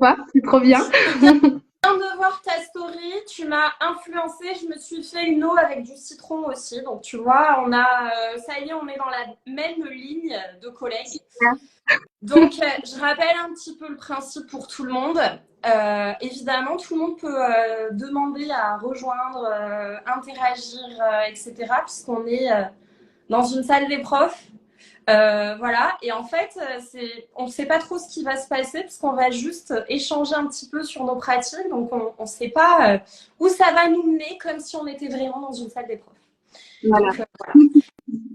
vois, c'est trop bien. Je viens de voir ta story, tu m'as influencée, je me suis fait une eau avec du citron aussi. Donc tu vois, ça y est, on est dans la même ligne de collègues. Donc je rappelle un petit peu le principe pour tout le monde. Évidemment, tout le monde peut demander à rejoindre, interagir, etc. Puisqu'on est dans une salle des profs. Voilà, et en fait, on ne sait pas trop ce qui va se passer parce qu'on va juste échanger un petit peu sur nos pratiques, donc on ne sait pas où ça va nous mener, comme si on était vraiment dans une salle des profs. Voilà. Donc voilà.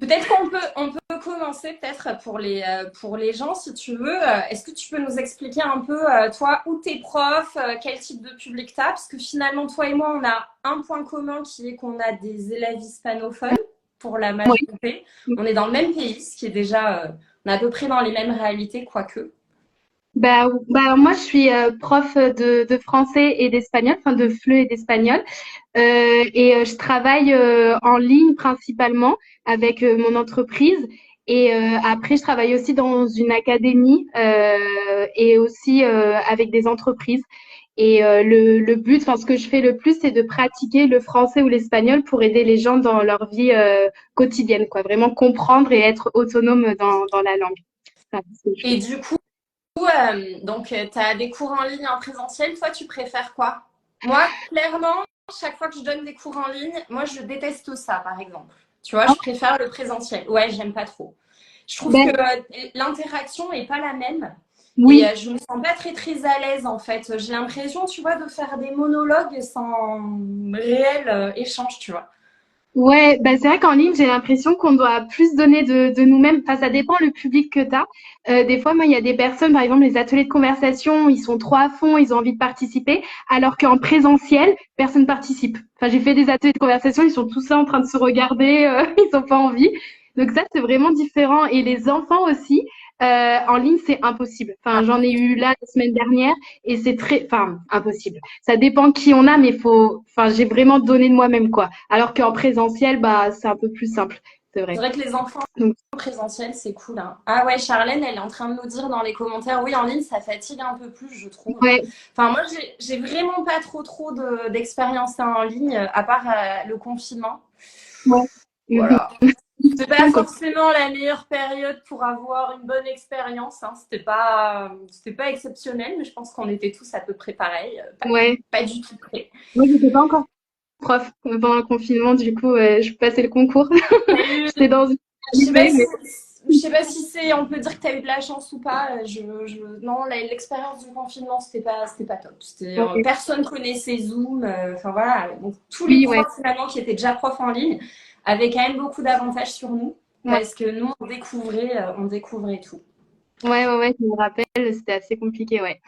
Peut-être on peut commencer peut-être pour les gens, si tu veux. Est-ce que tu peux nous expliquer un peu, toi, où t'es prof, quel type de public t'as? Parce que finalement, toi et moi, on a un point commun qui est qu'on a des élèves hispanophones pour la Oui. majorité. On est dans le même pays, ce qui est déjà, on est à peu près dans les mêmes réalités, quoique. Bah, moi, je suis prof de français et d'espagnol, enfin de FLE et d'espagnol. Je travaille en ligne principalement avec mon entreprise. Après, je travaille aussi dans une académie et aussi avec des entreprises. Le but, enfin, ce que je fais le plus, c'est de pratiquer le français ou l'espagnol pour aider les gens dans leur vie quotidienne, quoi. Vraiment comprendre et être autonome dans la langue. Ça, c'est ce que je Et fais. du coup, donc, tu as des cours en ligne, en présentiel. Toi, tu préfères quoi? Moi, clairement, chaque fois que je donne des cours en ligne, moi, je déteste ça, par exemple. Tu vois, Ah, je préfère le présentiel. Ouais, j'aime pas trop. Je trouve que ben, l'interaction est pas la même et oui. je me sens pas très très à l'aise en fait. J'ai l'impression, tu vois, de faire des monologues sans réel échange, tu vois. Ouais, bah c'est vrai qu'en ligne, j'ai l'impression qu'on doit plus donner de nous-mêmes. Enfin, ça dépend le public que tu as. Des fois, moi, il y a des personnes, par exemple, les ateliers de conversation, ils sont trop à fond, ils ont envie de participer, alors qu'en présentiel, personne participe. Enfin, j'ai fait des ateliers de conversation, ils sont tous là en train de se regarder, ils ont pas envie. Donc ça, c'est vraiment différent. Et les enfants aussi, en ligne, c'est impossible. Enfin, j'en ai eu là la semaine dernière et c'est très, enfin, impossible. Ça dépend qui on a, mais enfin, j'ai vraiment donné de moi-même, quoi. Alors qu'en présentiel, bah, c'est un peu plus simple, c'est C'est vrai. vrai que les enfants Donc, en présentiel, c'est cool, hein. Ah ouais, Charlène, elle est en train de nous dire dans les commentaires, oui, en ligne, ça fatigue un peu plus, je trouve. ouais, Enfin, moi, j'ai vraiment pas trop d'expérience en ligne, à part le confinement. ouais. Voilà. C'est pas Donc, forcément la meilleure période pour avoir une bonne expérience, hein. C'était pas exceptionnel, mais je pense qu'on était tous à peu près pareils, ouais. pas du tout près. Moi, j'étais pas encore prof pendant le confinement, du coup, je passais le concours. T'as eu, J'étais dans une je sais pas activité, si, mais je sais pas si c'est, on peut dire que tu as eu de la chance ou pas. Non, l'expérience du confinement, c'était pas top. ouais. Personne connaissait Zoom. Enfin voilà. Donc, tous les Oui, ouais, profs finalement qui étaient déjà profs en ligne avaient quand même beaucoup d'avantages sur nous ouais, parce que nous, on découvrait tout. ouais, je me rappelle, c'était assez compliqué, ouais.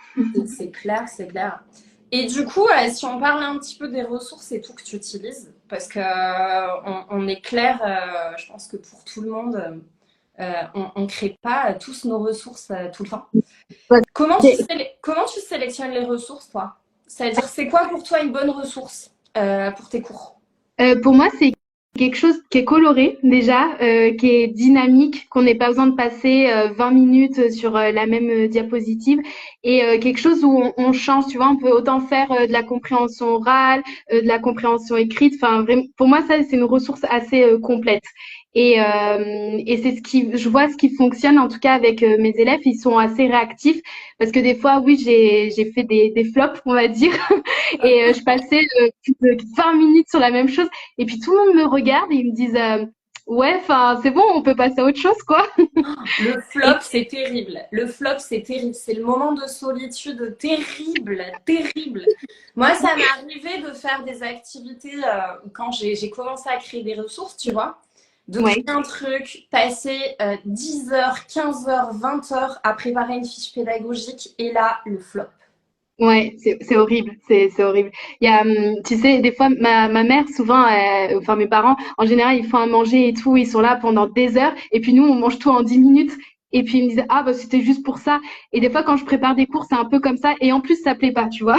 C'est clair, c'est clair. Et du coup, si on parle un petit peu des ressources et tout que tu utilises, parce que on est clair, je pense que pour tout le monde, on ne crée pas tous nos ressources tout le temps. Ouais, Comment tu sélectionnes les ressources, toi? C'est-à-dire, c'est quoi pour toi une bonne ressource pour tes cours? Pour moi, c'est quelque chose qui est coloré déjà, qui est dynamique, qu'on n'ait pas besoin de passer 20 minutes sur la même diapositive et quelque chose où on change, tu vois, on peut autant faire de la compréhension orale, de la compréhension écrite, enfin vraiment, pour moi, ça, c'est une ressource assez complète. Et c'est je vois ce qui fonctionne en tout cas avec mes élèves, ils sont assez réactifs parce que des fois, oui, j'ai fait des flops, on va dire, et je passais plus de 20 minutes sur la même chose. Et puis tout le monde me regarde et ils me disent ouais, enfin c'est bon, on peut passer à autre chose quoi. Le Et flop, c'est terrible. Le flop, c'est terrible. C'est le moment de solitude terrible, terrible. Moi, ça m'est arrivé de faire des activités quand j'ai commencé à créer des ressources, tu vois, de créer ouais, un truc, passer 10 heures, 15 heures, 20 heures à préparer une fiche pédagogique et là, le flop. ouais, c'est horrible, c'est horrible. Il y a, tu sais, des fois ma mère souvent, enfin mes parents en général ils font à manger et tout, ils sont là pendant des heures et puis nous on mange tout en 10 minutes. Et puis ils me disaient ah bah c'était juste pour ça. Et des fois quand je prépare des cours c'est un peu comme ça et en plus ça plaît pas, tu vois.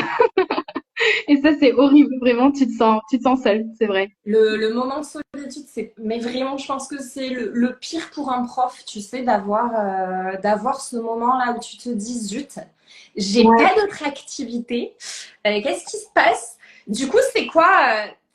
Et ça c'est horrible, vraiment tu te sens seule, c'est vrai. Le moment de solitude, mais vraiment, je pense que c'est le pire pour un prof, tu sais, d'avoir ce moment-là où tu te dis, zut, J'ai pas d'autre activité. Qu'est-ce qui se passe? Du coup, c'est quoi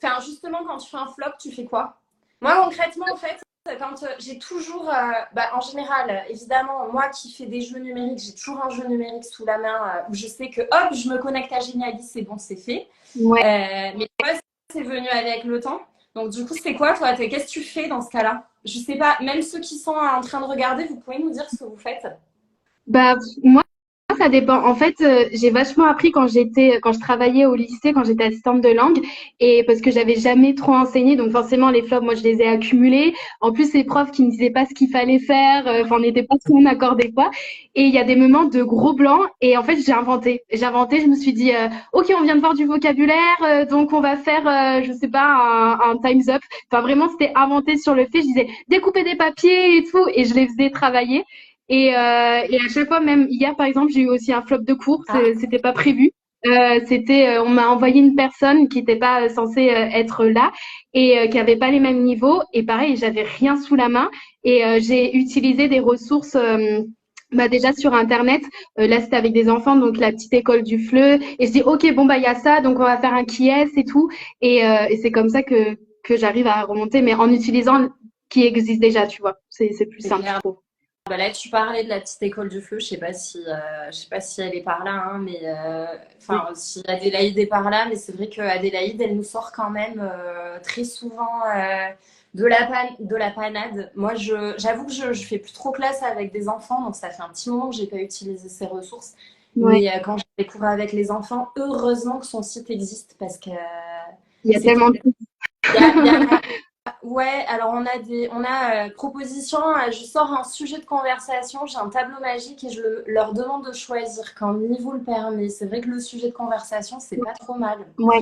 enfin, justement, quand tu fais un flop, tu fais quoi? Moi, concrètement, en fait, quand j'ai toujours, en général, évidemment, moi qui fais des jeux numériques, j'ai toujours un jeu numérique sous la main où je sais que hop, je me connecte à Geniali, c'est bon, c'est fait. Mais toi, c'est venu avec le temps. Donc, du coup, c'est quoi, toi? Qu'est-ce que tu fais dans ce cas-là? Je sais pas, même ceux qui sont en train de regarder, vous pouvez nous dire ce que vous faites? Bah, moi, ça dépend. En fait, j'ai vachement appris quand je travaillais au lycée, quand j'étais assistante de langue, et parce que j'avais jamais trop enseigné, donc forcément les flops, moi je les ai accumulés. En plus, les profs qui ne disaient pas ce qu'il fallait faire, enfin, on n'était pas trop en accord des fois. Et il y a des moments de gros blancs, et en fait, j'ai inventé. J'ai inventé, je me suis dit, ok, on vient de voir du vocabulaire, donc on va faire, je sais pas, un times up. Enfin, vraiment, c'était inventé sur le fait. Je disais, découper des papiers et tout, et je les faisais travailler. Et à chaque fois, même hier, par exemple, j'ai eu aussi un flop de cours. C'était pas prévu. On m'a envoyé une personne qui n'était pas censée être là et qui avait pas les mêmes niveaux. Et pareil, j'avais rien sous la main. Et j'ai utilisé des ressources. Déjà sur internet, là c'était avec des enfants, donc la petite école du FLE, et je dis ok bon bah il y a ça, donc on va faire un qui est et tout, et c'est comme ça que j'arrive à remonter, mais en utilisant qui existe déjà, tu vois, c'est plus simple je trouve. Bah là, tu parlais de la petite école du feu. Je sais pas si elle est par là, hein, mais enfin, si Adélaïde est par là, mais c'est vrai que Adélaïde, elle nous sort quand même très souvent de la panade. Moi, j'avoue que je fais plus trop classe avec des enfants, donc ça fait un petit moment que j'ai pas utilisé ces ressources. Mais quand j'ai des cours avec les enfants, heureusement que son site existe parce que il y a tellement de il y a ouais, alors on a proposition, je sors un sujet de conversation, j'ai un tableau magique et leur demande de choisir quand le niveau le permet. C'est vrai que le sujet de conversation, c'est pas trop mal. Ouais.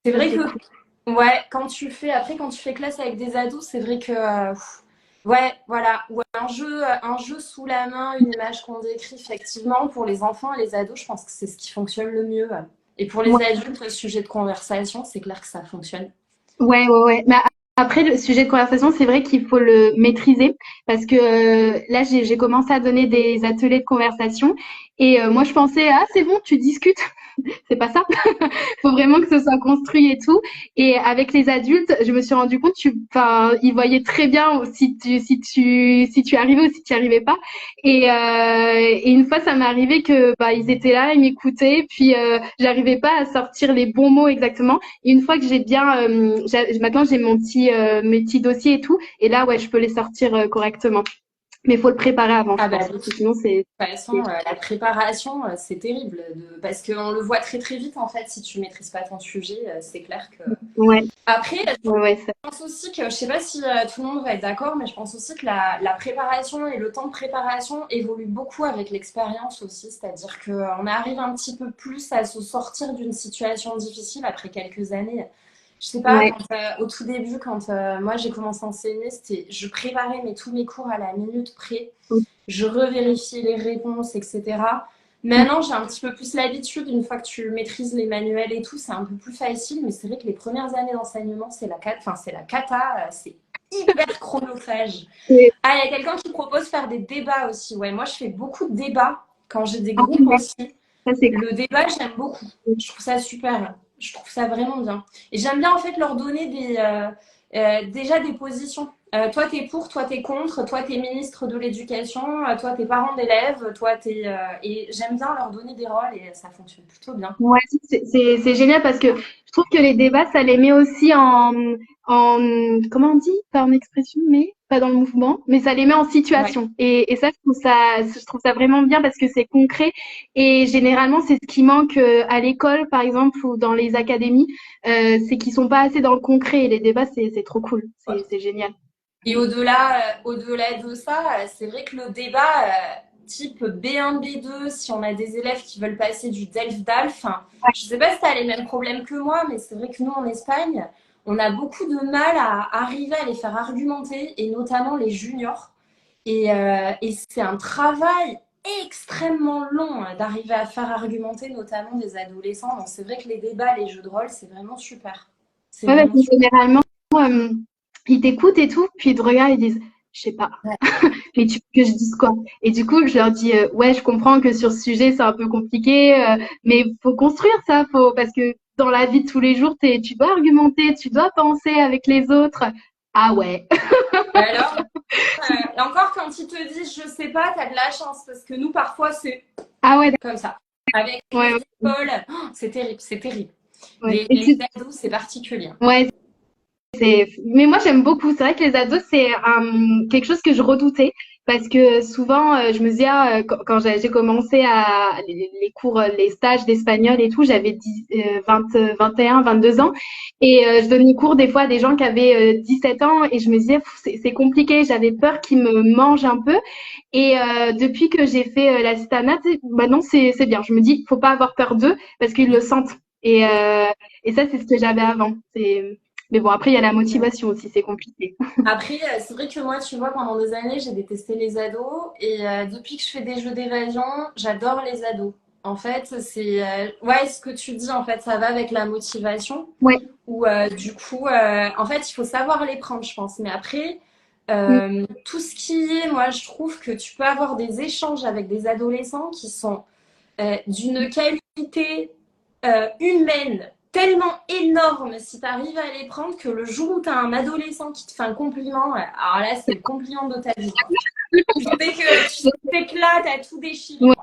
C'est vrai que, ouais, quand tu fais classe avec des ados, c'est vrai que, ouais, voilà, ouais, un jeu sous la main, une image qu'on décrit, effectivement, pour les enfants et les ados, je pense que c'est ce qui fonctionne le mieux. Et pour les adultes, le sujet de conversation, c'est clair que ça fonctionne. Ouais. Mais après, le sujet de conversation, c'est vrai qu'il faut le maîtriser parce que là, j'ai commencé à donner des ateliers de conversation et moi, je pensais, ah, c'est bon, tu discutes. C'est pas ça. Faut vraiment que ce soit construit et tout. Et avec les adultes, je me suis rendu compte, enfin, ils voyaient très bien si tu arrivais ou si tu arrivais pas. Et une fois, ça m'est arrivé que, bah, ils étaient là, ils m'écoutaient, puis j'arrivais pas à sortir les bons mots exactement. Et une fois que j'ai bien, maintenant j'ai mes petits dossiers et tout, et là, ouais, je peux les sortir correctement. Mais il faut le préparer avant, je Ah bah pense, oui. parce que sinon c'est. De toute façon, la préparation, c'est terrible. Parce qu'on le voit très très vite, en fait, si tu maîtrises pas ton sujet, c'est clair que. Ouais, Après, ça. je pense aussi que, je sais pas si tout le monde va être d'accord, mais je pense aussi que la préparation et le temps de préparation évoluent beaucoup avec l'expérience aussi. C'est-à-dire qu'on arrive un petit peu plus à se sortir d'une situation difficile après quelques années. Je sais pas, Ouais. au tout début, quand moi j'ai commencé à enseigner, je préparais tous mes cours à la minute près. Je revérifiais les réponses, etc. Maintenant, j'ai un petit peu plus l'habitude, une fois que tu maîtrises les manuels et tout, c'est un peu plus facile, mais c'est vrai que les premières années d'enseignement, c'est la cata, c'est hyper chronophage. Ah, il y a quelqu'un qui propose faire des débats aussi. Ouais, moi, je fais beaucoup de débats quand j'ai des groupes aussi. Ça, c'est Le débat, j'aime beaucoup. Je trouve ça super. Je trouve ça vraiment bien. Et j'aime bien, en fait, leur donner déjà des positions. Toi, t'es pour, toi, t'es contre, toi, t'es ministre de l'Éducation, toi, t'es parent d'élèves, toi, t'es. Et j'aime bien leur donner des rôles et ça fonctionne plutôt bien. Ouais, c'est génial parce que je trouve que les débats, ça les met aussi comment on dit, pas en expression, mais pas dans le mouvement, mais ça les met en Ouais. situation. Et ça, je trouve ça vraiment bien parce que c'est concret et généralement, c'est ce qui manque à l'école, par exemple, ou dans les académies, c'est qu'ils sont pas assez dans le concret et les débats, c'est trop cool. C'est génial. Et au-delà de ça, c'est vrai que le débat type B1, B2, si on a des élèves qui veulent passer du DELF-DALF, hein, je ne sais pas si tu as les mêmes problèmes que moi, mais c'est vrai que nous, en Espagne, on a beaucoup de mal à arriver à les faire argumenter, et notamment les juniors. Et c'est un travail extrêmement long d'arriver à faire argumenter notamment des adolescents. Donc c'est vrai que les débats, les jeux de rôle, c'est vraiment super. C'est Ouais, parce vraiment que super. généralement, ils t'écoutent et tout, puis ils te regardent et disent Je sais pas. Ouais. Mais tu veux que je dise quoi? Et du coup, je leur dis, ouais, je comprends que sur ce sujet, c'est un peu compliqué, mais faut construire ça, parce que dans la vie de tous les jours, tu dois argumenter, tu dois penser avec les autres. Ah ouais. Alors, et encore quand ils te disent je sais pas, t'as de la chance parce que nous parfois c'est Ah ouais, comme ça. Avec ouais, les ouais, écoles, oh, c'est terrible, c'est terrible. ouais. Les ados, c'est particulier. Ouais, mais moi j'aime beaucoup. C'est vrai que les ados c'est quelque chose que je redoutais parce que souvent je me disais quand j'ai commencé à les cours, les stages d'espagnol et tout, j'avais 21, 22 ans et je donnais cours des fois à des gens qui avaient 17 ans et je me disais c'est compliqué. J'avais peur qu'ils me mangent un peu et depuis que j'ai fait la Citana, maintenant c'est bien. Je me dis faut pas avoir peur d'eux parce qu'ils le sentent et ça c'est ce que j'avais avant. Mais bon, après, il y a la motivation aussi, c'est compliqué. Après, c'est vrai que moi, tu vois, pendant des années, j'ai détesté les ados. Et depuis que je fais des jeux d'évasion, j'adore les ados. En fait, c'est... ouais, ce que tu dis, en fait, ça va avec la motivation. Ouais. Ou du coup, en fait, il faut savoir les prendre, je pense. Mais après, Mm. tout ce qui est... Moi, je trouve que tu peux avoir des échanges avec des adolescents qui sont d'une qualité humaine tellement énorme si tu arrives à les prendre que le jour où tu as un adolescent qui te fait un compliment, alors là, c'est le compliment de ta vie. Quoi. Tu sais que là, tu as tout déchiré. Ouais.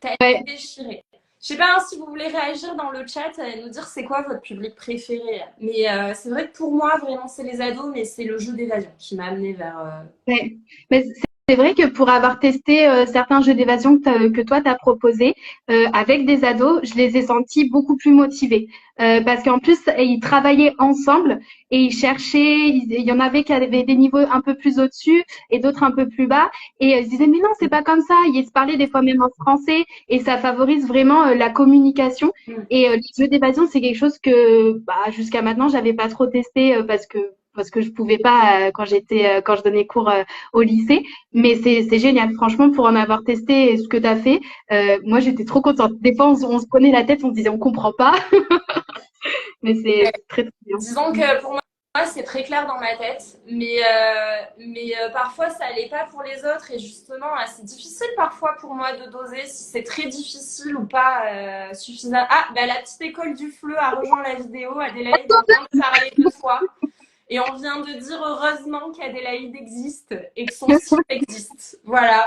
Tu as Ouais. tout déchiré. Je sais pas hein, si vous voulez réagir dans le chat et nous dire c'est quoi votre public préféré. Mais c'est vrai que pour moi, vraiment, c'est les ados, mais c'est le jeu d'évasion qui m'a amené vers. Ouais. Mais c'est vrai que pour avoir testé certains jeux d'évasion que toi t'as proposé avec des ados, je les ai sentis beaucoup plus motivés parce qu'en plus ils travaillaient ensemble et ils cherchaient. Il y en avait qui avaient des niveaux un peu plus au-dessus et d'autres un peu plus bas et ils se disaient mais non c'est pas comme ça. Ils se parlaient des fois même en français et ça favorise vraiment la communication. Mm. Et les jeux d'évasion c'est quelque chose que jusqu'à maintenant j'avais pas trop testé parce que je pouvais pas quand je donnais cours au lycée. Mais c'est génial, franchement, pour en avoir testé ce que tu as fait. Moi, j'étais trop contente. Des fois, on se prenait la tête, on se disait, on comprend pas. Mais c'est très, très bien. Disons que pour moi, c'est très clair dans ma tête, mais parfois ça l'est pas pour les autres et justement, c'est difficile parfois pour moi de doser si c'est très difficile ou pas suffisant. Ah, bah, la petite école du FLE a rejoint la vidéo, Adélaïde, on vient de parler de toi et on vient de dire heureusement qu'Adélaïde existe et que son site existe. Voilà.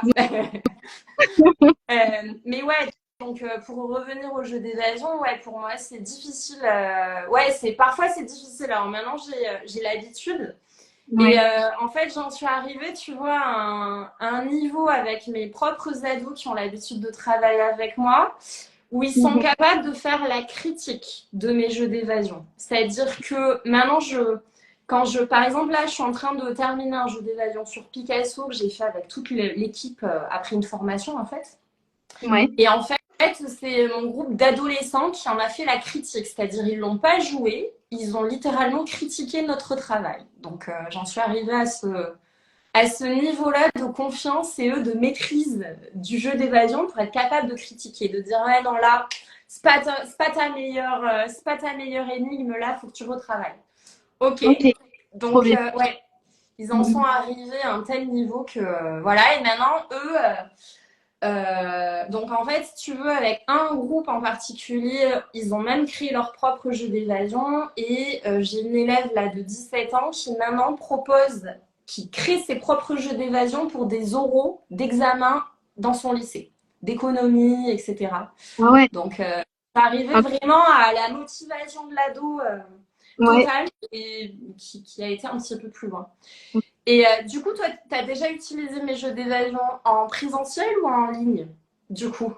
Mais ouais, donc pour revenir au jeu d'évasion, ouais, pour moi c'est difficile. Ouais, parfois c'est difficile. Alors maintenant j'ai l'habitude. Et Ouais. en fait, j'en suis arrivée, tu vois, à un niveau avec mes propres ados qui ont l'habitude de travailler avec moi, où ils sont Mhm. capables de faire la critique de mes jeux d'évasion. C'est-à-dire que maintenant, par exemple, là, je suis en train de terminer un jeu d'évasion sur Picasso que j'ai fait avec toute l'équipe après une formation, en fait. Ouais. Et en fait, c'est mon groupe d'adolescents qui en a fait la critique. C'est-à-dire, ils l'ont pas joué, ils ont littéralement critiqué notre travail. Donc, j'en suis arrivée à ce niveau-là de confiance et eux de maîtrise du jeu d'évasion pour être capable de critiquer, de dire ouais non là c'est pas ta meilleure énigme là, faut que tu retravailles. Ok, Ok. Trop donc bien. ouais, ils en sont Mhm. arrivés à un tel niveau que voilà et maintenant eux donc en fait, si tu veux, avec un groupe en particulier, ils ont même créé leur propre jeu d'évasion et j'ai une élève là de 17 ans qui maintenant qui crée ses propres jeux d'évasion pour des oraux d'examen dans son lycée, d'économie, etc. Ah ouais. Donc ça arrivait Ok. vraiment à la motivation de l'ado Ouais. totale et qui a été un petit peu plus loin. Et du coup, toi, tu as déjà utilisé mes jeux d'évasion en présentiel ou en ligne, du coup?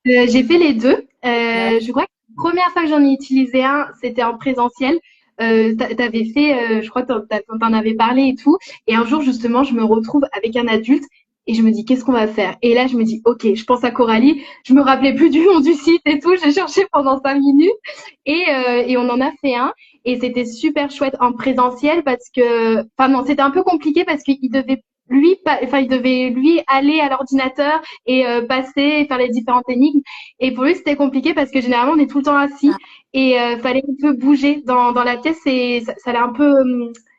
J'ai fait les deux. Ouais. Je crois que la première fois que j'en ai utilisé un, c'était en présentiel. T'avais fait, je crois que t'en avais parlé et tout. Et un jour, justement, je me retrouve avec un adulte et je me dis, qu'est-ce qu'on va faire? Et là, je me dis, ok, je pense à Coralie. Je me rappelais plus du nom du site et tout. J'ai cherché pendant 5 minutes et on en a fait un. Et c'était super chouette en présentiel parce que, enfin non, c'était un peu compliqué parce qu'il devait il devait lui aller à l'ordinateur et passer et faire les différentes énigmes. Et pour lui, c'était compliqué parce que généralement, on est tout le temps assis Ah, et fallait un peu bouger dans la pièce et ça allait un peu.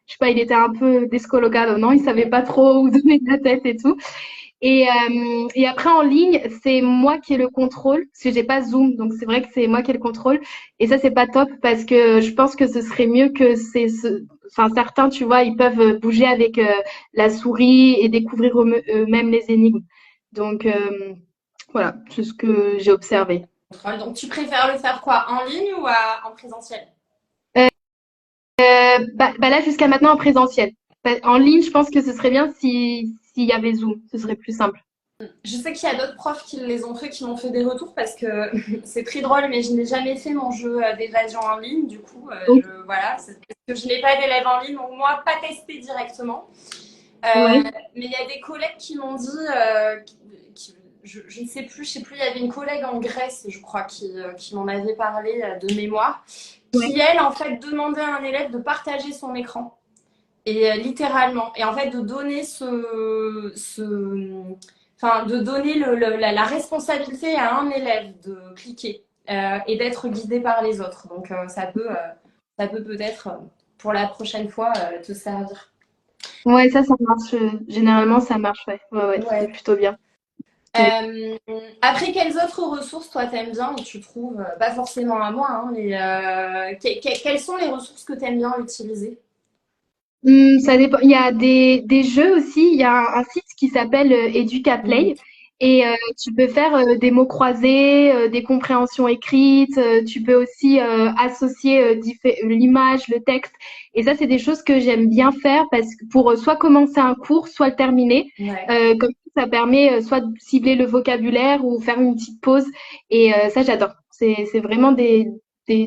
je sais pas, il était un peu descolocado, non, il savait pas trop où donner de la tête et tout. Et après en ligne, c'est moi qui ai le contrôle, parce que j'ai pas Zoom, donc c'est vrai que c'est moi qui ai le contrôle. Et ça, c'est pas top parce que je pense que ce serait mieux que enfin certains, tu vois, ils peuvent bouger avec la souris et découvrir eux-mêmes les énigmes. Donc voilà, c'est ce que j'ai observé. Donc, tu préfères le faire quoi? En ligne ou en présentiel? Bah là, jusqu'à maintenant en présentiel. En ligne, je pense que ce serait bien si s'il y avait Zoom, ce serait plus simple. Je sais qu'il y a d'autres profs qui les ont fait, qui m'ont fait des retours parce que c'est très drôle, mais je n'ai jamais fait mon jeu d'évasion en ligne. Du coup, Donc, voilà, c'est parce que je n'ai pas d'élèves en ligne, donc moi, pas testé directement. ouais, Mais il y a des collègues qui m'ont dit, je ne sais plus, il y avait une collègue en Grèce, je crois, qui m'en avait parlé de mémoire, ouais, qui, elle, en fait, demandait à un élève de partager son écran. Et littéralement. Et en fait, de donner enfin, de donner la responsabilité à un élève de cliquer et d'être guidé par les autres. Donc, ça peut peut-être, pour la prochaine fois, te servir. ouais, ça marche. Généralement, ça marche, ouais, ouais, ouais, c'est Ouais. plutôt bien. Euh, Après, quelles autres ressources, toi, t'aimes bien et tu trouves, pas forcément à moi, hein, mais quelles sont les ressources que t'aimes bien utiliser? Ça dépend. Il y a des jeux aussi. Il y a un site qui s'appelle Mm. Educaplay et tu peux faire des mots croisés, des compréhensions écrites. Tu peux aussi associer l'image, le texte. Et ça, c'est des choses que j'aime bien faire parce que pour soit commencer un cours, soit le terminer. Ouais. Comme ça permet soit de cibler le vocabulaire ou faire une petite pause. Et ça, j'adore. C'est vraiment des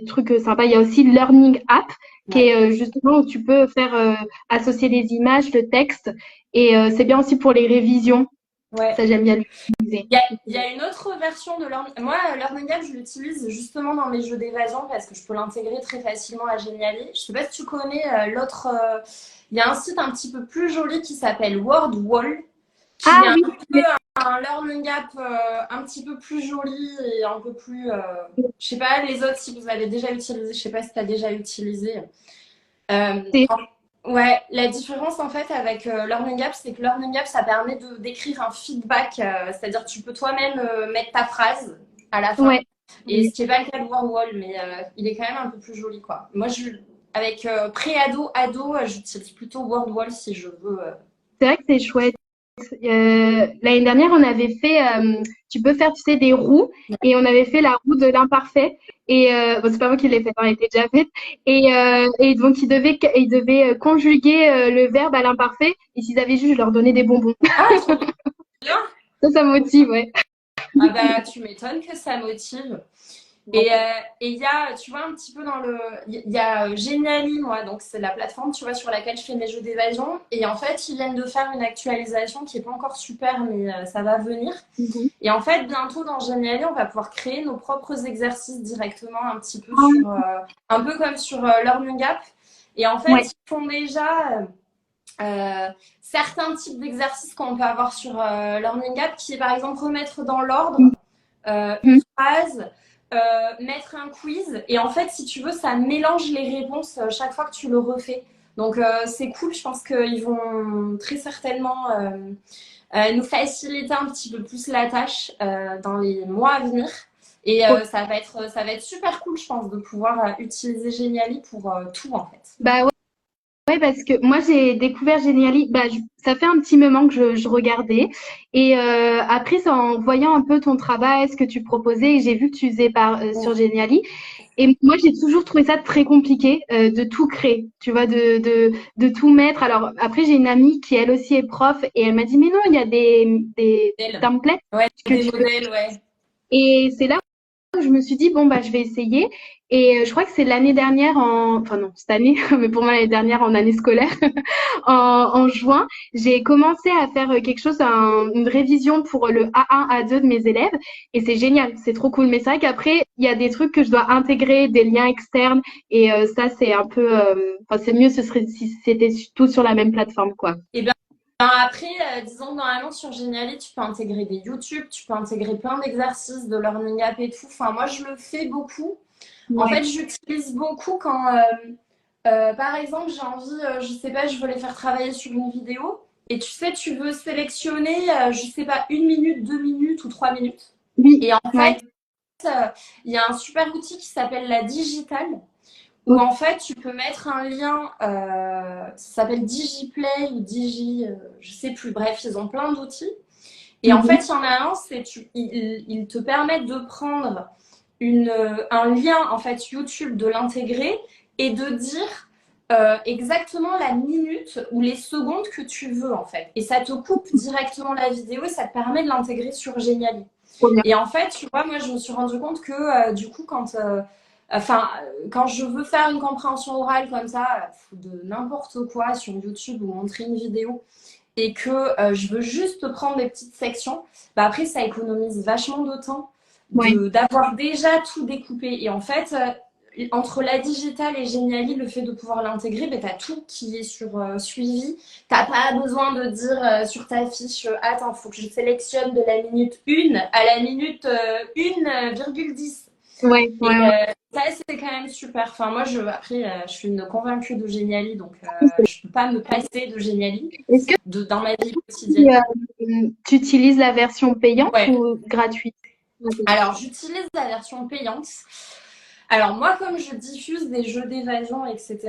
trucs sympas. Il y a aussi Learning App qui Ouais. est justement où tu peux faire associer les images, le texte. Et c'est bien aussi pour les révisions. Ouais. Ça, j'aime bien l'utiliser. Il y a une autre version de Learning. Moi, Learning App, je l'utilise justement dans mes jeux d'évasion parce que je peux l'intégrer très facilement à Genially. Je sais pas si tu connais l'autre. Il y a un site un petit peu plus joli qui s'appelle WordWall, qui Ah est un oui, peu un Learning App un petit peu plus joli et un peu plus. Je sais pas, les autres, si vous avez déjà utilisé, je sais pas si tu as déjà utilisé. Euh, c'est Ouais, la différence en fait avec Learning App, c'est que Learning App, ça permet d'écrire un feedback, c'est-à-dire tu peux toi-même mettre ta phrase à la fin. ouais. Et ce qui n'est pas le cas de WordWall, mais il est quand même un peu plus joli, quoi. Moi, avec pré-ado, ado, j'utilise plutôt WordWall si je veux. C'est vrai que c'est chouette. L'année dernière, on avait fait, tu peux faire, tu sais, des roues, et on avait fait la roue de l'imparfait. Et bon, c'est pas moi qui l'ai fait, elle était déjà faite. Et donc, ils devaient conjuguer le verbe à l'imparfait. Et s'ils avaient juste, je leur donnais des bonbons. Ah, trop bien! Ça motive, ouais. Ah bah, tu m'étonnes que ça motive. Et il y a, tu vois, un petit peu dans le. Il y a Genially, moi, donc c'est la plateforme, tu vois, sur laquelle je fais mes jeux d'évasion. Et en fait, ils viennent de faire une actualisation qui n'est pas encore super, mais ça va venir. Mhm. Et en fait, bientôt dans Genially, on va pouvoir créer nos propres exercices directement, un petit peu sur. Ah, Un peu comme sur Learning App. Et en fait, ouais. ils font déjà. Certains types d'exercices qu'on peut avoir sur Learning App, qui est par exemple remettre dans l'ordre une Mhm. phrase, mettre un quiz. Et en fait, si tu veux, ça mélange les réponses chaque fois que tu le refais. Donc, c'est cool. Je pense qu'ils vont très certainement nous faciliter un petit peu plus la tâche dans les mois à venir. Et ça va être super cool, je pense, de pouvoir utiliser Genially pour tout, en fait. Bah ouais. Ouais, parce que moi j'ai découvert Geniali, ça fait un petit moment que je regardais et après c'est en voyant un peu ton travail, ce que tu proposais et j'ai vu que tu faisais sur Geniali et moi j'ai toujours trouvé ça très compliqué de tout créer, tu vois, de tout mettre. Alors après j'ai une amie qui elle aussi est prof et elle m'a dit mais non il y a des Modèles. templates Ouais, que des tu peux modèles, ouais. et c'est là je me suis dit, bon, bah, je vais essayer. Et je crois que c'est l'année dernière, enfin non, cette année, mais pour moi l'année dernière en année scolaire, en juin, j'ai commencé à faire quelque chose, une révision pour le A1, A2 de mes élèves. Et c'est génial, c'est trop cool. Mais c'est vrai qu'après, il y a des trucs que je dois intégrer, des liens externes. Et ça, c'est un peu, enfin, c'est mieux, ce serait si c'était tout sur la même plateforme, quoi. Et bien, après, disons que normalement sur Genially, tu peux intégrer des YouTube, tu peux intégrer plein d'exercices de Learning App et tout. Enfin, moi, je le fais beaucoup. En Ouais. fait, j'utilise beaucoup quand Par exemple, j'ai envie, je sais pas, je veux les faire travailler sur une vidéo. Et tu sais, tu veux sélectionner, je sais pas, 1 minute, 2 minutes ou 3 minutes. Oui, Et en ouais, fait, il y a un super outil qui s'appelle la Digitale, où ok. en fait, tu peux mettre un lien, ça s'appelle DigiPlay ou je sais plus, bref, ils ont plein d'outils. Et en Mhm. fait, il y en a un, ils te permettent de prendre un lien en fait YouTube, de l'intégrer et de dire exactement la minute ou les secondes que tu veux en fait. Et ça te coupe directement la vidéo et ça te permet de l'intégrer sur Geniali. Trop bien. Et en fait, tu vois, moi je me suis rendu compte que du coup, quand je veux faire une compréhension orale comme ça, de n'importe quoi sur YouTube ou montrer une vidéo, et que je veux juste prendre des petites sections, bah après ça économise vachement de temps Ouais. d'avoir déjà tout découpé. Et en fait, entre la digitale et Geniali, le fait de pouvoir l'intégrer, bah, tu as tout qui est sur suivi. T'as pas besoin de dire sur ta fiche, attends, faut que je sélectionne de la minute 1 à la minute 1,10. Ouais, Et ouais, ouais. ça, c'est quand même super. Enfin, moi, après, je suis une convaincue de Geniali, donc Est-ce je peux pas me passer de Geniali que dans ma vie tu, quotidienne. tu utilises la version payante Ouais. ou gratuite? Ok. Alors, j'utilise la version payante. Alors, moi, comme je diffuse des jeux d'évasion, etc.,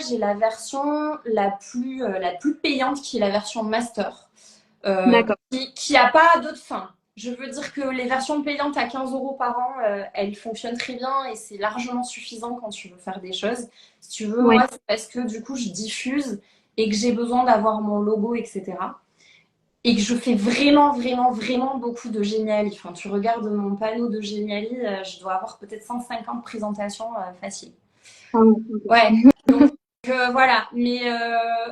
j'ai la version la plus payante qui est la version master, D'accord. qui a pas d'autre fin. Je veux dire que les versions payantes à 15 euros par an, elles fonctionnent très bien et c'est largement suffisant quand tu veux faire des choses. Si tu veux, Ouais. moi, c'est parce que du coup, je diffuse et que j'ai besoin d'avoir mon logo, etc. Et que je fais vraiment, vraiment, vraiment beaucoup de Geniali. Enfin, tu regardes mon panneau de Geniali, je dois avoir peut-être 150 présentations faciles. Ah ouais, ok. Ouais, donc voilà. Mais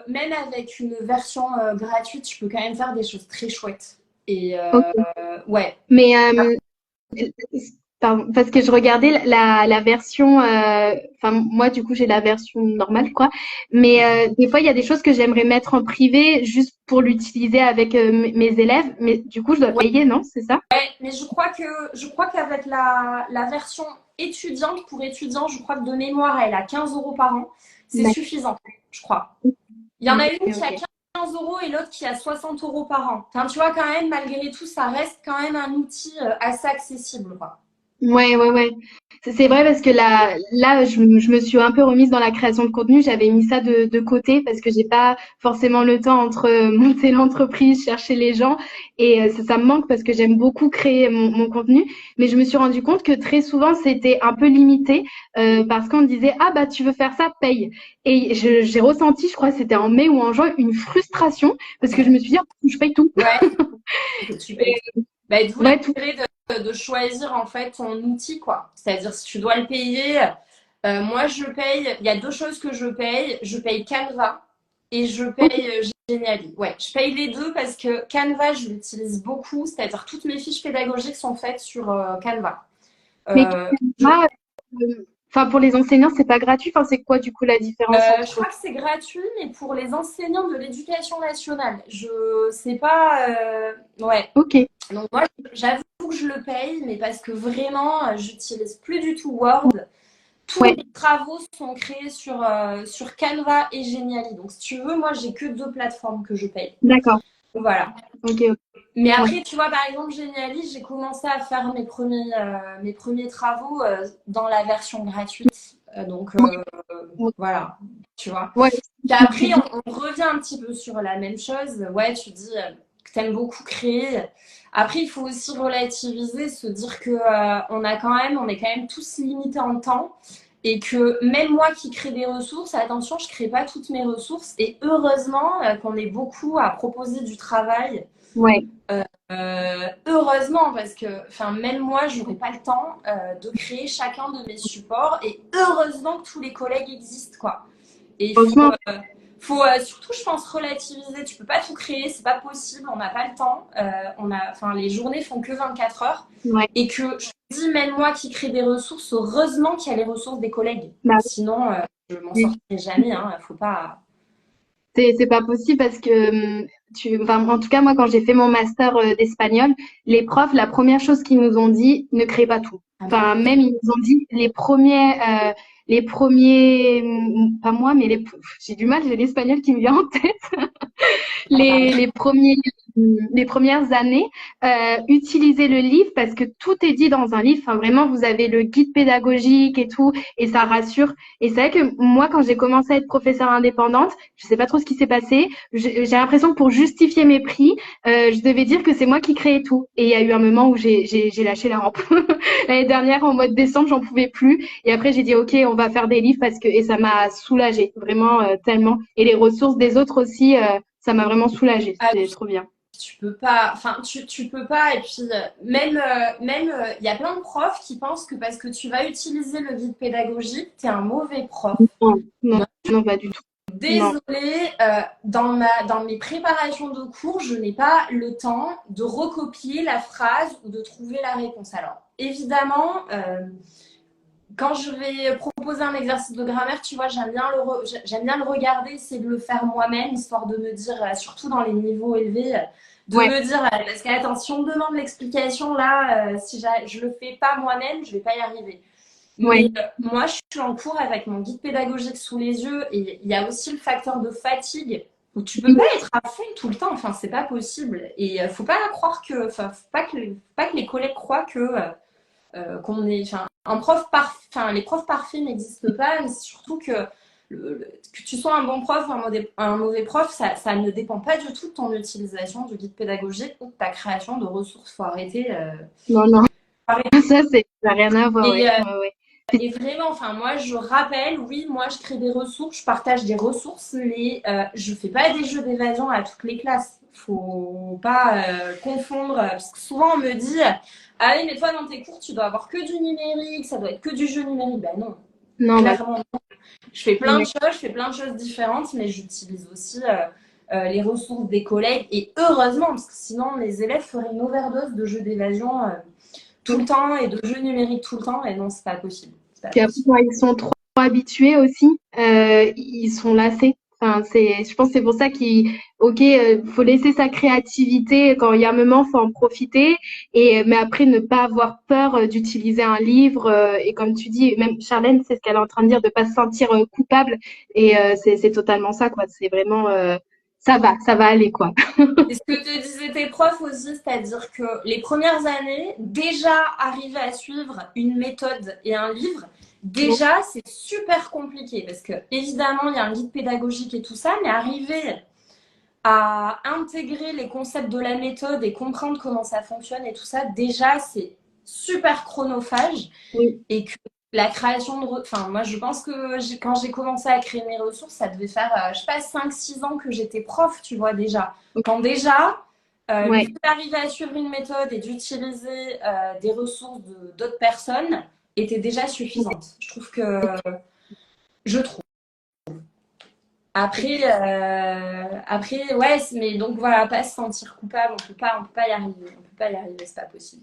même avec une version gratuite, tu peux quand même faire des choses très chouettes. Et Ok. ouais. Mais pardon, parce que je regardais la version, enfin moi du coup j'ai la version normale quoi, mais des fois il y a des choses que j'aimerais mettre en privé juste pour l'utiliser avec mes élèves, mais du coup je dois Ouais, payer, non? C'est ça? mais je crois qu'avec la version étudiante pour étudiants, je crois que de mémoire, elle a 15 euros par an. C'est D'accord. suffisant, je crois. Il y en a Ok, une qui a ok. 15 euros et l'autre qui a 60 euros par an. Enfin, tu vois, quand même, malgré tout, ça reste quand même un outil assez accessible, quoi. Ouais, ouais, ouais. C'est vrai parce que là, je me suis un peu remise dans la création de contenu. J'avais mis ça de côté parce que j'ai pas forcément le temps entre monter l'entreprise, chercher les gens et ça me manque parce que j'aime beaucoup créer mon contenu. Mais je me suis rendu compte que très souvent c'était un peu limité parce qu'on me disait ah bah tu veux faire ça, paye. Et j'ai ressenti, je crois que c'était en mai ou en juin, une frustration parce que je Ouais. me suis dit ah, je paye tout. Ouais, tu payes. Bah, d'où Ouais, tout. l'intérêt de choisir en fait ton outil, quoi. C'est-à-dire si tu dois le payer, moi je paye, il y a deux choses que je paye Canva et je Ok. paye Geniali. Ouais, je paye les deux parce que Canva, je l'utilise beaucoup, c'est-à-dire toutes mes fiches pédagogiques sont faites sur Canva. Mais Je, Canva, enfin, pour les enseignants, c'est pas gratuit. Enfin, c'est quoi, du coup, la différence je entre... crois que c'est gratuit, mais pour les enseignants de l'éducation nationale, je sais pas. Ouais, Ok, donc moi, j'avoue que je le paye, mais parce que vraiment, j'utilise plus du tout Word. Tous ouais, mes travaux sont créés sur Canva et Geniali. Donc si tu veux, moi, j'ai que deux plateformes que je paye. d'accord. Donc, voilà. Ok, ok. Mais Ouais, après, tu vois, par exemple, Geniali, j'ai commencé à faire mes premiers travaux dans la version gratuite. Donc ouais, voilà, tu vois. ouais. Puis Tu après, dis, on revient un petit peu sur la même chose. Ouais, tu dis que tu aimes beaucoup créer. Après, il faut aussi relativiser, se dire que on est quand même tous limités en temps. Et que même moi qui crée des ressources, attention, je crée pas toutes mes ressources. Et heureusement qu'on est beaucoup à proposer du travail. ouais. Heureusement, parce que même moi, je n'aurais pas le temps de créer chacun de mes supports. Et heureusement que tous les collègues existent, quoi. Et Franchement, faut surtout, je pense, relativiser. Tu peux pas tout créer, c'est pas possible, on n'a pas le temps. Les journées font que 24 heures. ouais. Et que je dis, même moi qui crée des ressources, heureusement qu'il y a les ressources des collègues. Bah, Sinon, je m'en oui. sortirai jamais. Hein, faut pas. C'est pas possible parce que enfin, en tout cas, moi, quand j'ai fait mon master d'espagnol, les profs, la première chose qu'ils nous ont dit, ne créez pas tout. Ah bah Enfin, oui. même ils nous ont dit les premiers, pas moi, mais j'ai du mal, j'ai l'espagnol qui me vient en tête. Les premiers, les premières années, utilisez le livre parce que tout est dit dans un livre. Enfin, vraiment, vous avez le guide pédagogique et tout, et ça rassure. Et c'est vrai que moi, quand j'ai commencé à être professeure indépendante, je sais pas trop ce qui s'est passé. J'ai l'impression que pour justifier mes prix, je devais dire que c'est moi qui créais tout. Et il y a eu un moment où j'ai lâché la rampe. L'année dernière, en mois de décembre, j'en pouvais plus. Et après, j'ai dit, OK, on va faire des livres parce que, et ça m'a soulagée, vraiment, tellement. Et les ressources des autres aussi, ça m'a vraiment soulagée. Ah C'était oui, trop bien. tu peux pas, enfin, tu peux pas. Et puis, il y a plein de profs qui pensent que parce que tu vas utiliser le guide pédagogique, tu es un mauvais prof. Non, non, Moi, non, pas du tout. Non. désolée, dans mes préparations de cours, je n'ai pas le temps de recopier la phrase ou de trouver la réponse. Alors, évidemment, quand je vais proposer un exercice de grammaire, tu vois, j'aime bien le regarder, c'est de le faire moi-même, histoire de me dire, surtout dans les niveaux élevés, de Ouais, me dire, parce que attention, on me demande l'explication là, si je le fais pas moi-même, je vais pas y arriver. ouais. Mais moi, je suis en cours avec mon guide pédagogique sous les yeux et il y a aussi le facteur de fatigue où tu peux pas être à fond tout le temps. Enfin, c'est pas possible. Et faut pas croire que, enfin, faut pas que les collègues croient que qu'on est, enfin, enfin, les profs parfaits n'existent pas, mais c'est surtout que que tu sois un bon prof ou un mauvais prof, ça ne dépend pas du tout de ton utilisation du guide pédagogique ou de ta création de ressources. Faut arrêter. Non, non. Faut arrêter. Ça, ça n'a rien à voir, Et, ouais. euh, Ouais, ouais. et vraiment, enfin, moi, je rappelle, oui, moi, je crée des ressources, je partage des ressources, mais je fais pas des jeux d'évasion à toutes les classes. Faut pas confondre, parce que souvent on me dit, ah oui, mais toi, dans tes cours, tu dois avoir que du numérique, ça doit être que du jeu numérique. Ben non, Non, bah, clairement. Je fais plein de ouais. choses, je fais plein de choses différentes, mais j'utilise aussi les ressources des collègues, et heureusement, parce que sinon, les élèves feraient une overdose de jeux d'évasion tout le temps et de jeux numériques tout le temps, et non, c'est pas possible. C'est pas Puis après, possible. quand ils sont trop habitués aussi, ils sont lassés. Enfin, je pense que c'est pour ça OK, faut laisser sa créativité quand il y a un moment, faut en profiter. Mais après, ne pas avoir peur d'utiliser un livre. Et comme tu dis, même Charlène, c'est ce qu'elle est en train de dire, de pas se sentir coupable. Et c'est totalement ça, quoi. C'est vraiment, ça va aller, quoi. C'est ce que te disaient tes profs aussi, c'est-à-dire que les premières années, déjà arriver à suivre une méthode et un livre, déjà c'est super compliqué parce que évidemment il y a un guide pédagogique et tout ça, mais arriver à intégrer les concepts de la méthode et comprendre comment ça fonctionne et tout ça, déjà c'est super chronophage Oui, et que la création de... Enfin, moi, je pense que quand j'ai commencé à créer mes ressources, ça devait faire, je sais pas, 5 6 ans que j'étais prof, tu vois, déjà. Quand déjà, le fait ouais. d'arriver à suivre une méthode et d'utiliser des ressources d'autres personnes était déjà suffisante. Je trouve que... Je trouve. Après, ouais, mais donc voilà, pas se sentir coupable, on peut pas y arriver, on peut pas y arriver, c'est pas possible.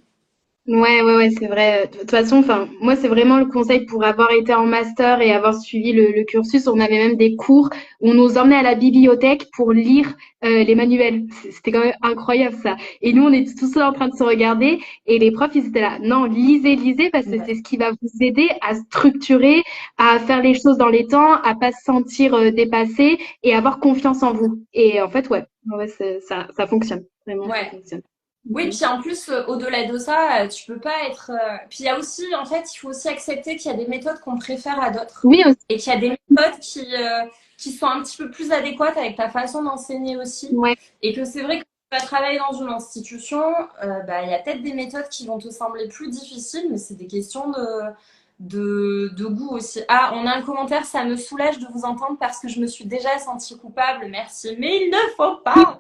Ouais, ouais, ouais, c'est vrai. De toute façon, enfin, moi, c'est vraiment le conseil pour avoir été en master et avoir suivi le cursus. On avait même des cours où on nous emmenait à la bibliothèque pour lire les manuels. C'était quand même incroyable ça. Et nous, on était tous là en train de se regarder et les profs, ils étaient là. Non, lisez, lisez parce que Ouais. c'est ce qui va vous aider à structurer, à faire les choses dans les temps, à pas se sentir dépassé et avoir confiance en vous. Et en fait, ouais, ouais, ça fonctionne. Vraiment, ça Ouais. fonctionne. Oui, Mhm. puis en plus, au-delà de ça, tu peux pas être. Puis il y a aussi, en fait, il faut aussi accepter qu'il y a des méthodes qu'on préfère à d'autres. Oui, aussi. Et qu'il y a des méthodes qui sont un petit peu plus adéquates avec ta façon d'enseigner aussi. Ouais. Et que c'est vrai que tu vas travailler dans une institution, bah, il y a peut-être des méthodes qui vont te sembler plus difficiles, mais c'est des questions de goût aussi. Ah, on a un commentaire, ça me soulage de vous entendre parce que je me suis déjà sentie coupable. Merci. Mais il ne faut pas.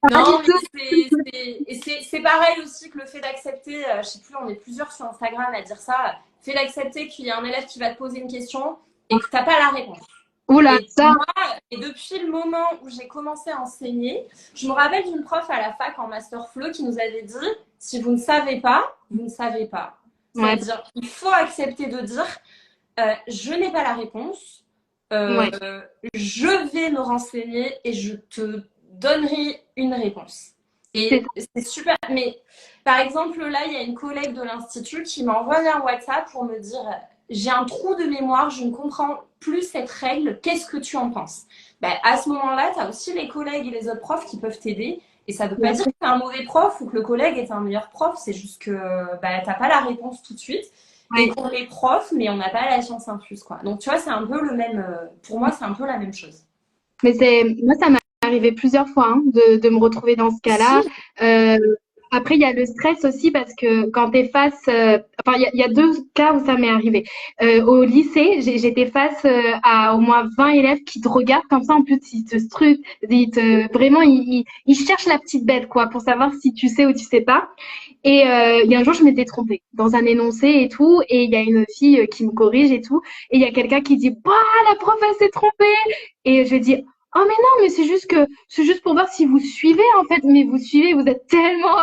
Pas du Non, mais tout. c'est pareil aussi que le fait d'accepter, je sais plus, on est plusieurs sur Instagram à dire ça, fait d'accepter qu'il y a un élève qui va te poser une question et que tu n'as pas la réponse. Oula, Et ça, moi, et depuis le moment où j'ai commencé à enseigner, je me rappelle d'une prof à la fac en Master Flow qui nous avait dit, si vous ne savez pas, vous ne savez pas. ouais, C'est-à-dire, il faut accepter de dire, je n'ai pas la réponse, euh, ouais, je vais me renseigner et je te donnerai une réponse. Et c'est super. Mais par exemple, là, il y a une collègue de l'Institut qui m'a envoyé un WhatsApp pour me dire j'ai un trou de mémoire, je ne comprends plus cette règle, qu'est-ce que tu en penses? Ben, à ce moment-là, tu as aussi les collègues et les autres profs qui peuvent t'aider. Et ça ne veut pas dire que tu es un mauvais prof ou que le collègue est un meilleur prof, c'est juste que ben, tu n'as pas la réponse tout de suite. Et qu'on est prof, mais on n'a pas la science infuse, quoi. Donc, tu vois, c'est un peu le même. Pour moi, c'est un peu la même chose. Mais moi, ça m'est arrivé plusieurs fois hein, de me retrouver dans ce cas-là. Si. Après, il y a le stress aussi parce que quand tu es face, enfin, il y a deux cas où ça m'est arrivé. Au lycée, j'étais face à au moins 20 élèves qui te regardent comme ça. En plus, ils te scrutent, vraiment, ils cherchent la petite bête, quoi, pour savoir si tu sais ou tu sais pas. Et il y a un jour, je m'étais trompée dans un énoncé et tout, et il y a une fille qui me corrige et tout, et il y a quelqu'un qui dit, bah, la prof, elle s'est trompée. Et je dis, oh mais non, mais c'est juste pour voir si vous suivez en fait, mais vous suivez, vous êtes tellement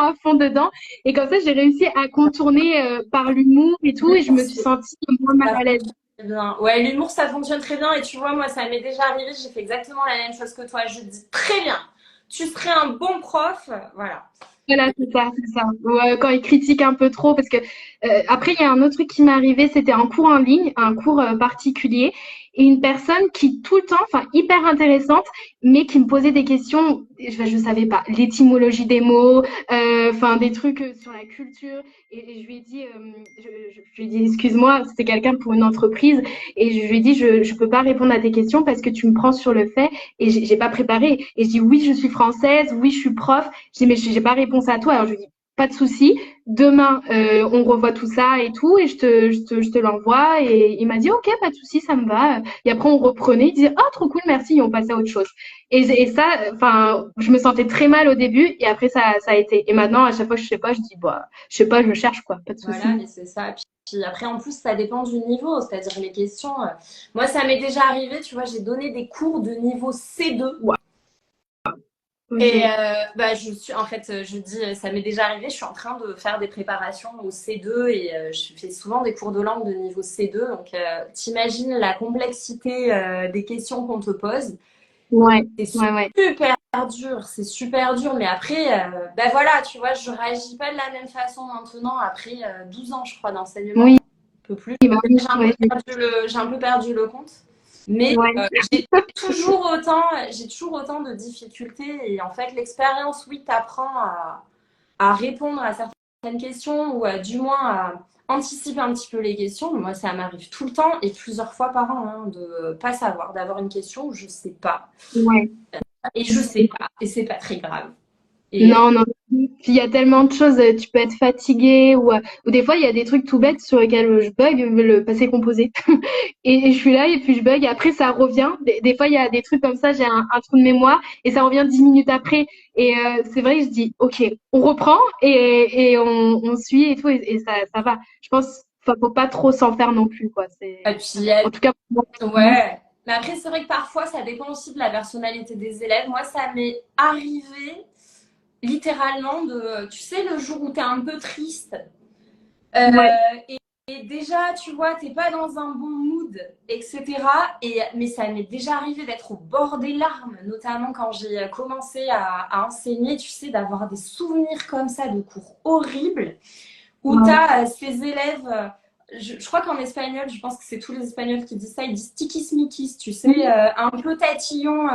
à fond dedans. Et comme ça, j'ai réussi à contourner par l'humour et tout, et je me suis sentie moins mal à l'aise. Bien. Ouais, l'humour, ça fonctionne très bien. Et tu vois, moi, ça m'est déjà arrivé. J'ai fait exactement la même chose que toi. Je dis très bien. Tu serais un bon prof. Voilà. Voilà, c'est ça, c'est ça. Ou, quand ils critiquent un peu trop, parce que après, il y a un autre truc qui m'est arrivé, c'était un cours en ligne, un cours particulier, et une personne qui tout le temps, enfin hyper intéressante, mais qui me posait des questions, je savais pas, l'étymologie des mots, enfin des trucs sur la culture, et je lui ai dit, je lui ai dit, excuse-moi, c'était quelqu'un pour une entreprise, et je lui ai dit, je peux pas répondre à tes questions parce que tu me prends sur le fait, et j'ai pas préparé, et je dis oui, je suis française, oui, je suis prof. Je dis, mais j'ai pas réponse à toi. Alors, je lui dis, pas de souci. Demain, on revoit tout ça et tout, et je te l'envoie. Et il m'a dit, ok, pas de souci, ça me va. Et après, on reprenait. Il disait, oh, trop cool, merci. Et on passait à autre chose. Et ça, enfin, je me sentais très mal au début, et après, ça a été. Et maintenant, à chaque fois que je sais pas, je dis, bah, je sais pas, je cherche, quoi. Pas de souci. Voilà, mais c'est ça. Puis après, en plus, ça dépend du niveau. C'est-à-dire les questions. Moi, ça m'est déjà arrivé. Tu vois, j'ai donné des cours de niveau C2. Ouais. Et Ok. bah, en fait, je dis, ça m'est déjà arrivé, je suis en train de faire des préparations au C2 et je fais souvent des cours de langue de niveau C2. Donc, t'imagines la complexité des questions qu'on te pose. Ouais, C'est ouais, ouais. c'est super dur. Mais après, bah voilà, tu vois, je réagis pas de la même façon maintenant, après 12 ans, je crois, d'enseignement. Oui, Un peu plus. bah oui, ouais, J'ai un peu perdu le compte. Mais ouais. j'ai toujours autant de difficultés. Et en fait, l'expérience, oui, t'apprends à répondre à certaines questions ou du moins à anticiper un petit peu les questions. Moi, ça m'arrive tout le temps et plusieurs fois par an hein, de pas savoir, d'avoir une question où je sais pas. Ouais. Et je sais pas. Et c'est pas très grave. Et Non, non. Puis il y a tellement de choses, tu peux être fatigué ou des fois il y a des trucs tout bêtes sur lesquels je bug, le passé composé. Et je suis là et puis je bug et après ça revient. Des fois il y a des trucs comme ça, j'ai un trou de mémoire et ça revient 10 minutes après. Et c'est vrai que je dis ok, on reprend et on suit et tout et ça va. Je pense, enfin, faut pas trop s'en faire non plus quoi. et puis, En tout cas, pour moi. ouais. Mais après, c'est vrai que parfois, ça dépend aussi de la personnalité des élèves. Moi, ça m'est arrivé littéralement tu sais, le jour où tu es un peu triste. Euh, Ouais, et déjà, tu vois, t'es pas dans un bon mood, etc. Mais ça m'est déjà arrivé d'être au bord des larmes, notamment quand j'ai commencé à enseigner, tu sais, d'avoir des souvenirs comme ça de cours horribles, où tu ouais. as ces élèves, je crois qu'en espagnol, je pense que c'est tous les Espagnols qui disent ça, ils disent tiquismiquis, tu sais, un peu tatillon,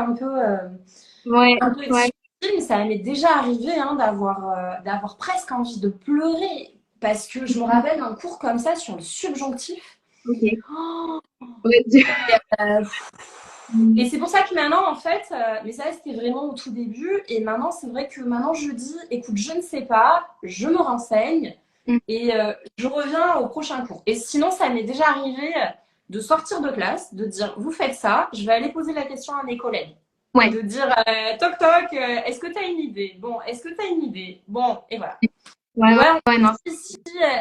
Ouais, un peu ouais. excité, mais ça m'est déjà arrivé hein, d'avoir presque envie de pleurer parce que je me rappelle un cours comme ça sur le subjonctif. Ok. Oh, Ouais, euh, et c'est pour ça que maintenant, en fait, mais ça c'était vraiment au tout début, et maintenant c'est vrai que maintenant je dis, écoute, je ne sais pas, je me renseigne et je reviens au prochain cours. Et sinon, ça m'est déjà arrivé de sortir de classe, de dire, vous faites ça, je vais aller poser la question à mes collègues. ouais, De dire toc toc, est-ce que tu as une idée? Bon, est-ce que tu as une idée? Bon, et voilà. ouais, ouais, Ouais, ouais, non. ici,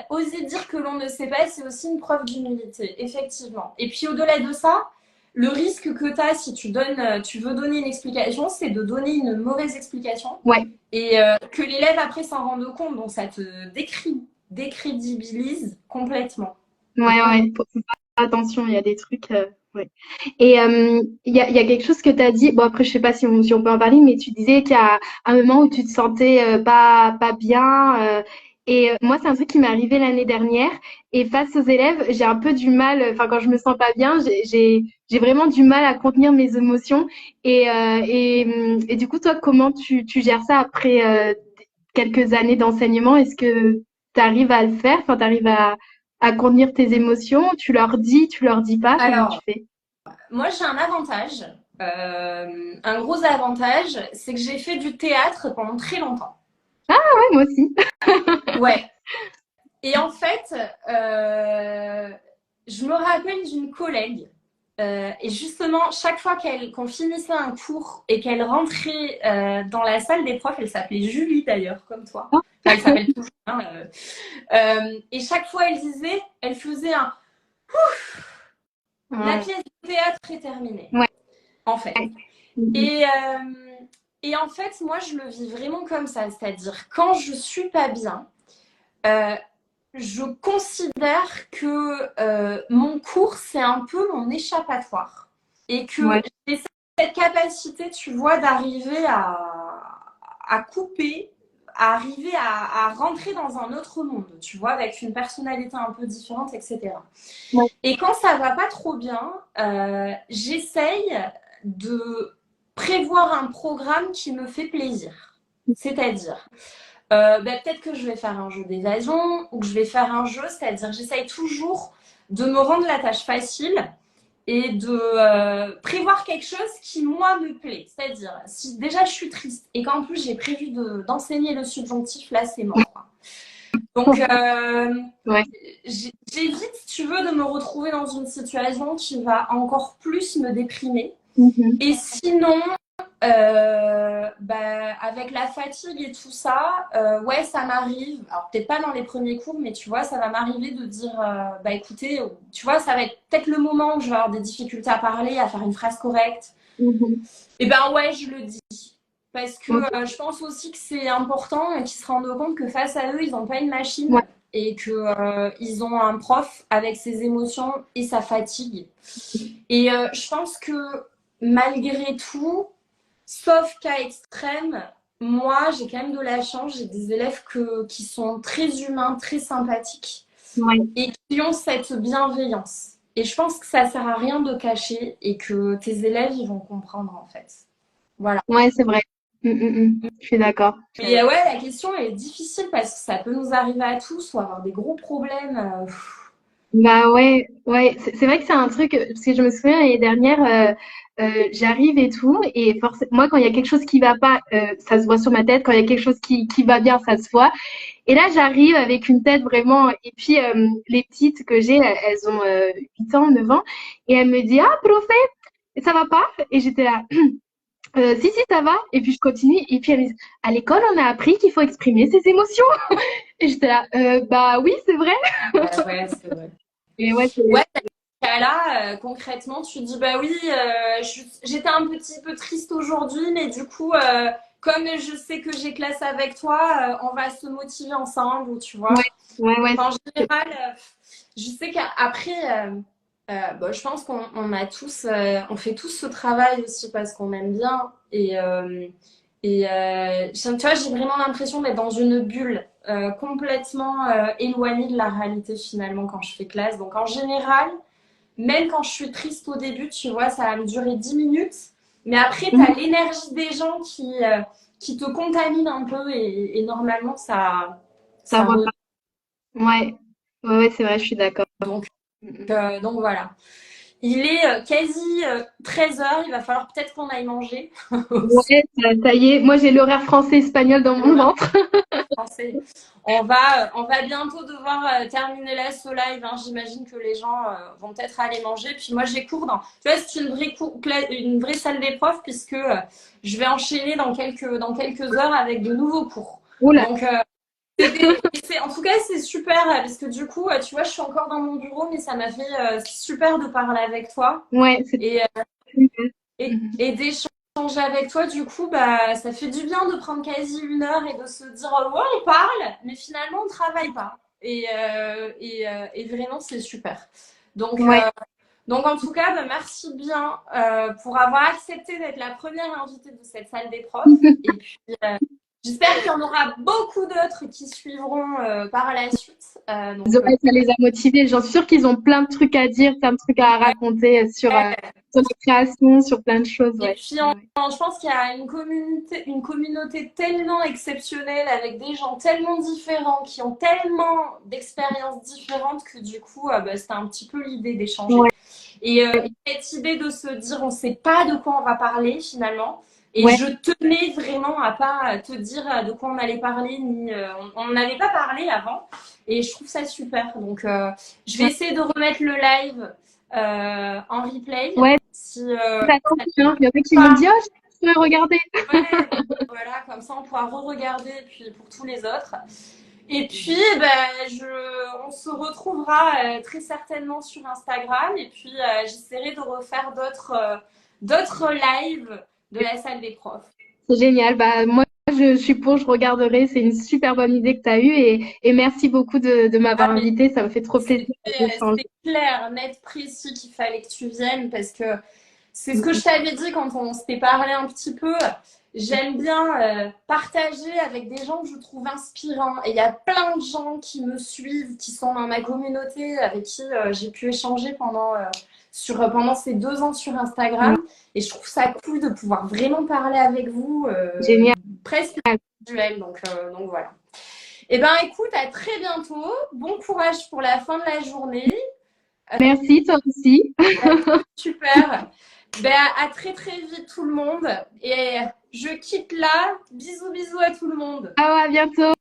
oser dire que l'on ne sait pas, c'est aussi une preuve d'humilité, effectivement. Et puis au-delà de ça, le risque que tu as si tu veux donner une explication, c'est de donner une mauvaise explication Ouais, et que l'élève après s'en rende compte. Donc ça te décrédibilise complètement. ouais, ouais. Faut faire attention, il y a des trucs. Et il y a quelque chose que tu as dit, bon après je sais pas si on peut en parler, mais tu disais qu'il y a un moment où tu te sentais pas bien. Et moi c'est un truc qui m'est arrivé l'année dernière. Et face aux élèves, j'ai un peu du mal, enfin quand je me sens pas bien, j'ai vraiment du mal à contenir mes émotions. Et du coup toi comment tu gères ça après quelques années d'enseignement? Est-ce que tu arrives à le faire? Enfin, tu arrives à contenir tes émotions? Tu leur dis pas? Comment tu Alors, fais? moi, j'ai un avantage, un gros avantage, c'est que j'ai fait du théâtre pendant très longtemps. Ouais, moi aussi. Ouais. Et en fait, je me rappelle d'une collègue. Et justement, chaque fois qu'on finissait un cours et qu'elle rentrait dans la salle des profs, elle s'appelait Julie d'ailleurs, comme toi. Enfin, elle s'appelle toujours. Hein, et chaque fois, elle faisait un. La Ouais. pièce de théâtre est terminée, Ouais. en fait. Mhm. Et, en fait, moi, je le vis vraiment comme ça. C'est-à-dire, quand je suis pas bien, euh, je considère que mon cours, c'est un peu mon échappatoire. Et que Ouais. j'ai cette capacité, tu vois, d'arriver à couper, à arriver à rentrer dans un autre monde, tu vois, avec une personnalité un peu différente, etc. Ouais. Et quand ça va pas trop bien, j'essaye de prévoir un programme qui me fait plaisir. C'est-à-dire, peut-être que je vais faire un jeu d'évasion ou que je vais faire un jeu, c'est-à-dire j'essaye toujours de me rendre la tâche facile et de prévoir quelque chose qui, moi, me plaît. C'est-à-dire, si déjà je suis triste et qu'en plus j'ai prévu d'enseigner le subjonctif, là, c'est mort, quoi. Donc, Ouais. j'évite, si tu veux, de me retrouver dans une situation qui va encore plus me déprimer. Mhm. Et sinon, avec la fatigue et tout ça, ouais, ça m'arrive. Alors, peut-être pas dans les premiers cours, mais tu vois, ça va m'arriver de dire, écoutez, tu vois, ça va être peut-être le moment où je vais avoir des difficultés à parler, à faire une phrase correcte. Mhm. Et ben ouais, je le dis. Parce que Ok. je pense aussi que c'est important qu'ils se rendent compte que face à eux, ils n'ont pas une Ouais. machine et que ils ont un prof avec ses émotions et sa fatigue. Et je pense que malgré tout, sauf cas extrême, moi j'ai quand même de la chance, j'ai des élèves qui sont très humains, très sympathiques Ouais. et qui ont cette bienveillance. Et je pense que ça sert à rien de cacher et que tes élèves ils vont comprendre en fait. Voilà. Ouais, c'est vrai. Je suis d'accord. Mais ouais, la question est difficile parce que ça peut nous arriver à tous ou avoir des gros problèmes. Bah ouais, ouais, c'est vrai que c'est un truc, parce que je me souviens l'année dernière, j'arrive et tout, et forcément, moi quand il y a quelque chose qui va pas, ça se voit sur ma tête, quand il y a quelque chose qui va bien, ça se voit. Et là, j'arrive avec une tête vraiment, et puis les petites que j'ai, elles ont 8 ans, 9 ans, et elles me disent, ah, prof, ça va pas? Et j'étais là, si, si, ça va. Et puis je continue, et puis elles me disent, à l'école, on a appris qu'il faut exprimer ses émotions. Et j'étais là, bah oui, c'est vrai. Ouais, c'est vrai. Et ouais, Ouais, là, concrètement, tu dis bah oui, j'étais un petit peu triste aujourd'hui, mais du coup, comme je sais que j'ai classe avec toi, on va se motiver ensemble, ou tu ouais, vois. ouais, ouais, En général, je sais qu'après, je pense qu'on a tous, on fait tous ce travail aussi parce qu'on aime bien. Tu vois, j'ai vraiment l'impression d'être dans une bulle complètement éloignée de la réalité finalement quand je fais classe. Donc en général, même quand je suis triste au début, tu vois, ça va me durer 10 minutes. Mais après, tu as Mhm. l'énergie des gens qui te contamine un peu et normalement, Ça ça revient. repart. Ouais, ouais, ouais, c'est vrai, je suis d'accord. Donc, Mhm. donc voilà. Il est quasi 13 heures. Il va falloir peut-être qu'on aille manger aussi. Ouais, ça y est. Moi, j'ai l'horaire français-espagnol dans mon L'horaire ventre. français. On va bientôt devoir terminer là ce live. Hein. J'imagine que les gens vont peut-être aller manger. Puis moi, j'ai cours dans. Tu vois, c'est une vraie salle des profs puisque je vais enchaîner dans quelques heures avec de nouveaux cours. Oula. Donc, en tout cas, c'est super parce que du coup, tu vois, je suis encore dans mon bureau, mais ça m'a fait super de parler avec toi Ouais, c'est et, super. Mhm. et d'échanger avec toi. Du coup, bah, ça fait du bien de prendre quasi 1 heure et de se dire, ouais, on parle, mais finalement, on travaille pas. Et vraiment, c'est super. Donc, Ouais. Donc, en tout cas, bah, merci bien pour avoir accepté d'être la première invitée de cette salle des profs. Et puis, j'espère qu'il y en aura beaucoup d'autres qui suivront par la suite. Ouais, ça les a motivés. J'en suis sûre qu'ils ont plein de trucs à dire, plein de trucs à Ouais. raconter sur la création, sur plein de choses. Et Ouais. puis, Ouais. je pense qu'il y a une communauté tellement exceptionnelle avec des gens tellement différents qui ont tellement d'expériences différentes que du coup, bah, c'était un petit peu l'idée d'échanger. Ouais. Et cette idée de se dire, on ne sait pas de quoi on va parler finalement. Et Ouais. je tenais vraiment à pas te dire de quoi on allait parler, ni on n'avait pas parlé avant. Et je trouve ça super. Donc, je vais essayer de remettre le live en replay. Ouais, Si j'attends, ça hein. Il y en a qui m'ont pas, dit, oh, je peux regarder. ouais, voilà, comme ça on pourra re-regarder puis pour tous les autres. Et puis, ben, on se retrouvera très certainement sur Instagram. Et puis, j'essaierai de refaire d'autres lives de la salle des profs. C'est génial. Bah, moi, je suis pour, je regarderai. C'est une super bonne idée que tu as eue et merci beaucoup de Ah, m'avoir mais invitée. Ça me fait trop plaisir d'échanger. c'était clair, net, précis qu'il fallait que tu viennes parce que c'est ce que je t'avais dit quand on s'était parlé un petit peu. J'aime bien partager avec des gens que je trouve inspirants. Et il y a plein de gens qui me suivent, qui sont dans ma communauté, avec qui j'ai pu échanger pendant ces 2 ans sur Instagram. Et je trouve ça cool de pouvoir vraiment parler avec vous, Génial. presque visuel. Donc voilà. Eh ben écoute, à très bientôt. Bon courage pour la fin de la journée. Merci, toi aussi. Super. Ben, à très très vite tout le monde. Et je quitte là. Bisous bisous à tout le monde. À bientôt.